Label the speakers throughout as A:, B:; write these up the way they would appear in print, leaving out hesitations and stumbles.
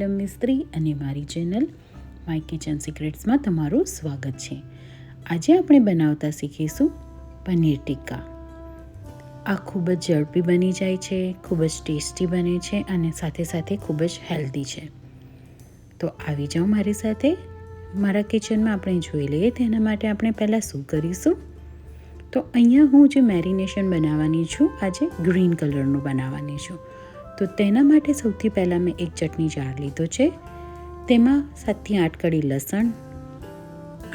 A: નીલમ મિસ્ત્રી અને મારી channel my kitchen સિક્રેટ્સમાં તમારું સ્વાગત છે. આજે આપણે બનાવતા શીખીશું પનીર ટિક્કા. આ ખૂબ જ ઝડપી બની જાય છે, ખૂબ જ ટેસ્ટી બને છે અને સાથે સાથે ખૂબ જ હેલ્ધી છે. તો આવી જાઓ મારી સાથે મારા કિચનમાં. આપણે જોઈ લઈએ તેના માટે આપણે પહેલાં શું કરીશું. તો અહીંયા હું જે મેરિનેશન બનાવવાની છું, આજે ગ્રીન કલરનું બનાવવાની છું. તો તેના માટે સૌથી પહેલાં મેં એક ચટણી જાર લીધો છે. તેમાં 7થી 8 કળી લસણ,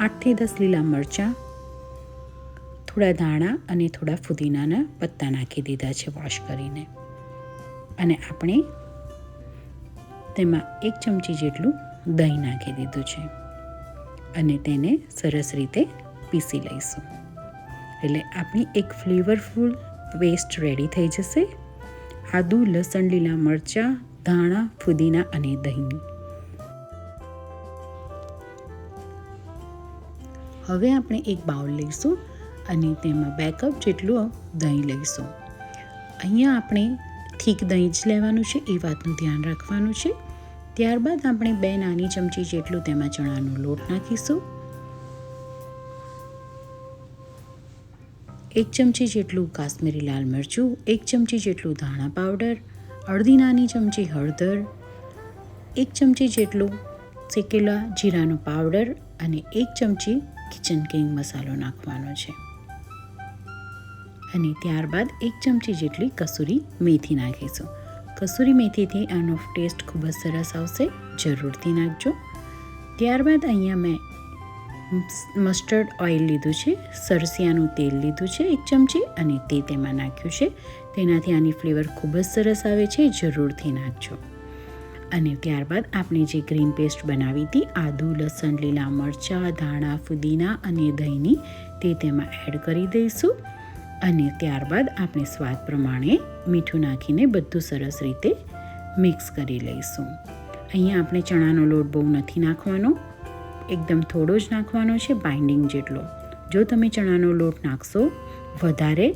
A: 8થી 10 લીલા મરચાં, થોડા ધાણા અને થોડા ફુદીનાના પત્તા નાખી દીધા છે વોશ કરીને. અને આપણે તેમાં 1 ચમચી જેટલું દહીં નાખી દીધું છે અને તેને સરસ રીતે પીસી લઈશું. એટલે આપણી એક ફ્લેવરફુલ પેસ્ટ રેડી થઈ જશે. આદુ, લસણ, લીલા મરચાં, ધાણા, ફુદીના અને દહીંની. હવે આપણે એક બાઉલ લઈશું અને તેમાં 2 કપ જેટલું દહીં લઈશું. અહીંયા આપણે થીક દહીં જ લેવાનું છે, એ વાતનું ધ્યાન રાખવાનું છે. ત્યારબાદ આપણે 2 નાની ચમચી જેટલું તેમાં ચણાનો લોટ નાખીશું. 1 ચમચી જેટલું કાશ્મીરી લાલ મરચું, 1 ચમચી જેટલું ધાણા પાવડર, અડધી નાની ચમચી હળદર, 1 ચમચી જેટલું શેકેલા જીરાનો પાવડર અને 1 ચમચી કિચન કિંગ મસાલો નાખવાનો છે. અને ત્યારબાદ 1 ચમચી જેટલી કસૂરી મેથી નાખીશું. કસૂરી મેથીથી આનો ટેસ્ટ ખૂબ જ સરસ આવશે, જરૂરથી નાખજો. ત્યારબાદ અહીંયા મેં મસ્ટર્ડ ઓઇલ લીધું છે, સરસિયાનું તેલ લીધું છે 1 ચમચી અને તે તેમાં નાખ્યું છે. તેનાથી આની ફ્લેવર ખૂબ જ સરસ આવે છે, જરૂરથી નાખજો. અને ત્યારબાદ આપણે જે ગ્રીન પેસ્ટ બનાવી હતી, આદુ, લસણ, લીલા મરચાં, ધાણા, ફુદીના અને દહીંની, તે તેમાં એડ કરી દઈશું. અને ત્યારબાદ આપણે સ્વાદ પ્રમાણે મીઠું નાખીને બધું સરસ રીતે મિક્સ કરી લઈશું. અહીંયા આપણે ચણાનો લોટ બહુ નથી નાખવાનો, એકદમ થોડો જ નાખવાનો છે, બાઇન્ડિંગ જેટલો. જો તમે ચણાનો લોટ નાખશો વધારે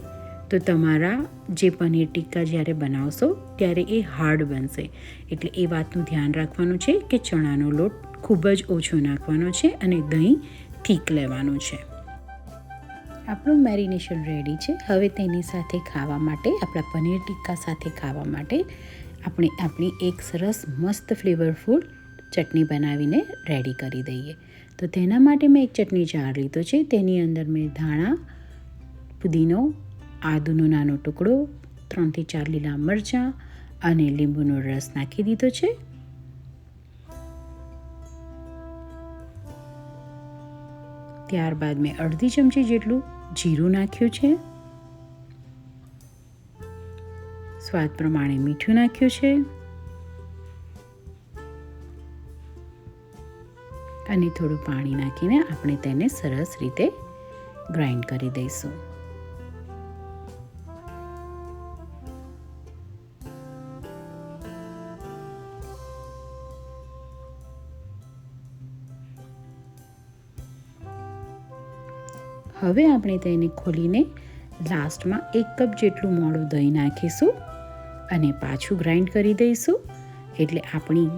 A: તો તમારા જે પનીર ટિક્કા જ્યારે બનાવશો ત્યારે એ હાર્ડ બનશે. એટલે એ વાતનું ધ્યાન રાખવાનું છે કે ચણાનો લોટ ખૂબ જ ઓછો નાખવાનો છે અને દહીં થીક લેવાનું છે. આપણું મેરિનેશન રેડી છે. હવે તેની સાથે ખાવા માટે, આપણા પનીર ટિક્કા સાથે ખાવા માટે આપણે આપણી એક સરસ મસ્ત ફ્લેવરફુલ ચટણી બનાવીને રેડી કરી દઈએ. તો તેના માટે મેં એક ચટણી જાર લીધો છે. તેની અંદર મેં ધાણા, પુદીનો, આદુનો નાનો ટુકડો, 3થી 4 લીલા મરચાં અને લીંબુનો રસ નાખી દીધો છે. ત્યારબાદ મેં અડધી ચમચી જેટલું જીરું નાખ્યું છે. સ્વાદ પ્રમાણે મીઠું નાખ્યું છે. અને થોડું પાણી નાખીને આપણે તેને સરસ રીતે ગ્રાઇન્ડ કરી દઈશું. હવે આપણે તેને ખોલીને લાસ્ટમાં 1 કપ જેટલું મોડું દહીં નાખીશું અને પાછું ગ્રાઇન્ડ કરી દઈશું. એટલે આપણી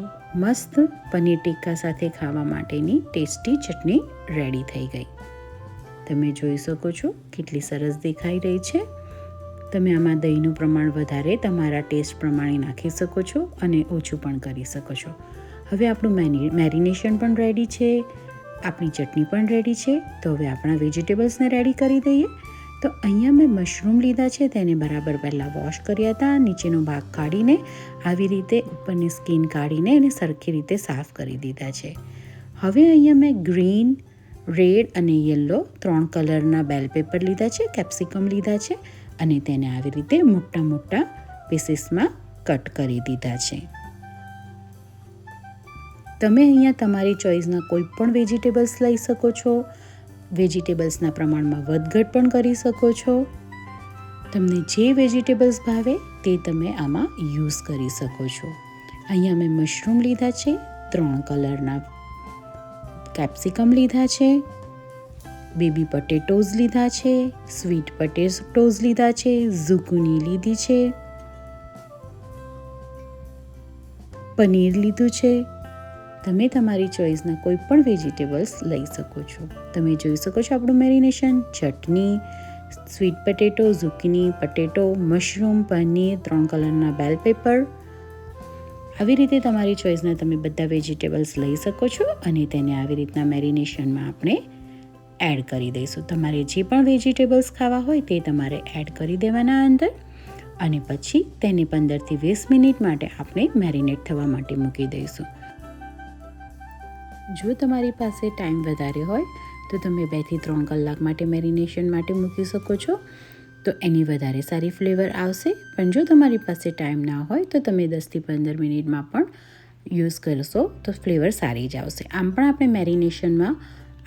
A: મસ્ત પનીર ટિક્કા સાથે ખાવા માટેની ટેસ્ટી ચટણી રેડી થઈ ગઈ. તમે જોઈ શકો છો કેટલી સરસ દેખાઈ રહી છે. તમે આમાં દહીંનું પ્રમાણ વધારે તમારા ટેસ્ટ પ્રમાણે નાખી શકો છો અને ઓછું પણ કરી શકો છો. હવે આપણું મેરિનેશન પણ રેડી છે, આપણી ચટણી પણ રેડી છે. તો હવે આપણા વેજીટેબલ્સને રેડી કરી દઈએ. તો અહીંયા મેં મશરૂમ લીધા છે, તેને બરાબર પહેલાં વોશ કર્યા હતા. નીચેનો ભાગ કાઢીને આવી રીતે ઉપરની સ્કિન કાઢીને એને સરખી રીતે સાફ કરી દીધા છે. હવે અહીંયા મેં ગ્રીન, રેડ અને યલો 3 કલરના બેલ પેપર લીધા છે, કેપ્સિકમ લીધા છે અને તેને આવી રીતે મોટા મોટા પીસીસમાં કટ કરી દીધા છે. તમે અહીંયા તમારી ચોઈસના કોઈ પણ વેજીટેબલ્સ લઈ શકો છો. વેજીટેબલ્સના પ્રમાણમાં વધઘટ પણ કરી શકો છો. તમને જે વેજીટેબલ્સ ભાવે તે તમે આમાં યુઝ કરી શકો છો. અહીંયા મેં મશરૂમ લીધા છે, 3 કલરના કેપ્સિકમ લીધા છે, બેબી પટેટોઝ લીધા છે, સ્વીટ પટેટોઝ લીધા છે, ઝુકુની લીધી છે, પનીર લીધું છે. તમે તમારી ચોઈસના કોઈ પણ વેજીટેબલ્સ લઈ શકો છો. તમે જોઈ શકો છો આપણું marination. Chutney, sweet potato, zucchini, potato, mushroom, paneer, 3 કલરના બેલ પેપર. આવી રીતે તમારી ચોઈસના તમે બધા વેજીટેબલ્સ લઈ શકો છો અને તેને આવી રીતના મેરિનેશનમાં આપણે એડ કરી દઈશું. તમારે જે પણ વેજીટેબલ્સ ખાવા હોય તે તમારે એડ કરી દેવાના અંદર અને પછી તેને 15થી 20 મિનિટ માટે આપણે મેરિનેટ થવા માટે મૂકી દઈશું. જો તમારી પાસે ટાઈમ વધારે હોય તો તમે 2થી 3 કલાક માટે મેરિનેશન માટે મૂકી શકો છો, તો એની વધારે સારી ફ્લેવર આવશે. પણ જો તમારી પાસે ટાઈમ ના હોય તો તમે 10થી 15 મિનિટમાં પણ યુઝ કરશો તો ફ્લેવર સારી જ આવશે. આમ પણ આપણે મેરિનેશનમાં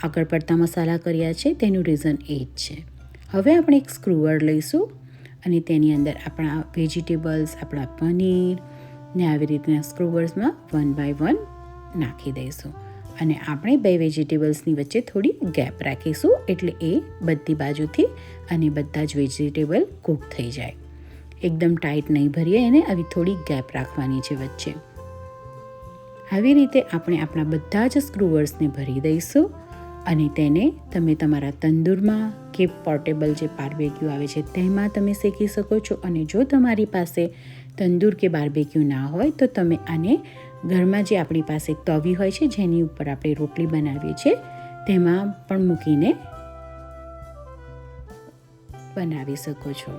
A: આગળ પડતા મસાલા કર્યા છે, તેનું રીઝન એ જ છે. હવે આપણે એક સ્ક્રૂવર લઈશું અને તેની અંદર આપણા વેજીટેબલ્સ, આપણા પનીર ને આવી રીતના સ્ક્રૂવર્સમાં 1 બાય 1 નાખી દઈશું અને આપણે 2 વેજીટેબલ્સની વચ્ચે થોડી ગેપ રાખીશું, એટલે એ બધી બાજુથી અને બધા જ વેજીટેબલ કૂક થઈ જાય. એકદમ ટાઈટ નહીં ભરીએ એને, આવી થોડી ગેપ રાખવાની છે વચ્ચે. આવી રીતે આપણે આપણા બધા જ સ્ક્રૂવર્સને ભરી દઈશું અને તેને તમે તમારા તંદૂરમાં કે પોર્ટેબલ જે બાર્બેક્યુ આવે છે તેમાં તમે શેકી શકો છો. અને જો તમારી પાસે તંદૂર કે બાર્બેક્યુ ના હોય તો તમે આને ઘરમાં જે આપણી પાસે તવી હોય છે જેની ઉપર આપણે રોટલી બનાવીએ છીએ તેમાં પણ મૂકીને બનાવી શકો છો.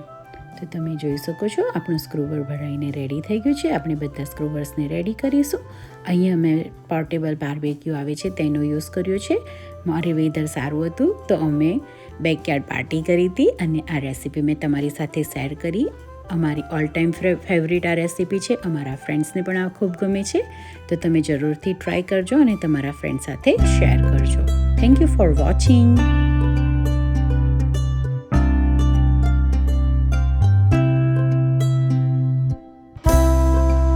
A: તો તમે જોઈ શકો છો આપણું સ્ક્રૂવર ભરાઈને રેડી થઈ ગયું છે. આપણે બધા સ્ક્રૂવર્સને રેડી કરીશું. અહીંયા મેં પોર્ટેબલ બાર્બેક્યુ આવે છે તેનો યુઝ કર્યો છે. મારે વેધર સારું હતું તો અમે બેકયાર્ડ પાર્ટી કરી હતી અને આ રેસીપી મેં તમારી સાથે શેર કરી. અમારી ઓલ ટાઈમ ફેવરિટ આ રેસીપી છે. અમારા ફ્રેન્ડ્સને પણ આ ખૂબ ગમે છે, તો તમે જરૂરથી ટ્રાય કરજો અને તમારા ફ્રેન્ડ સાથે શેર કરજો. Thank you for watching.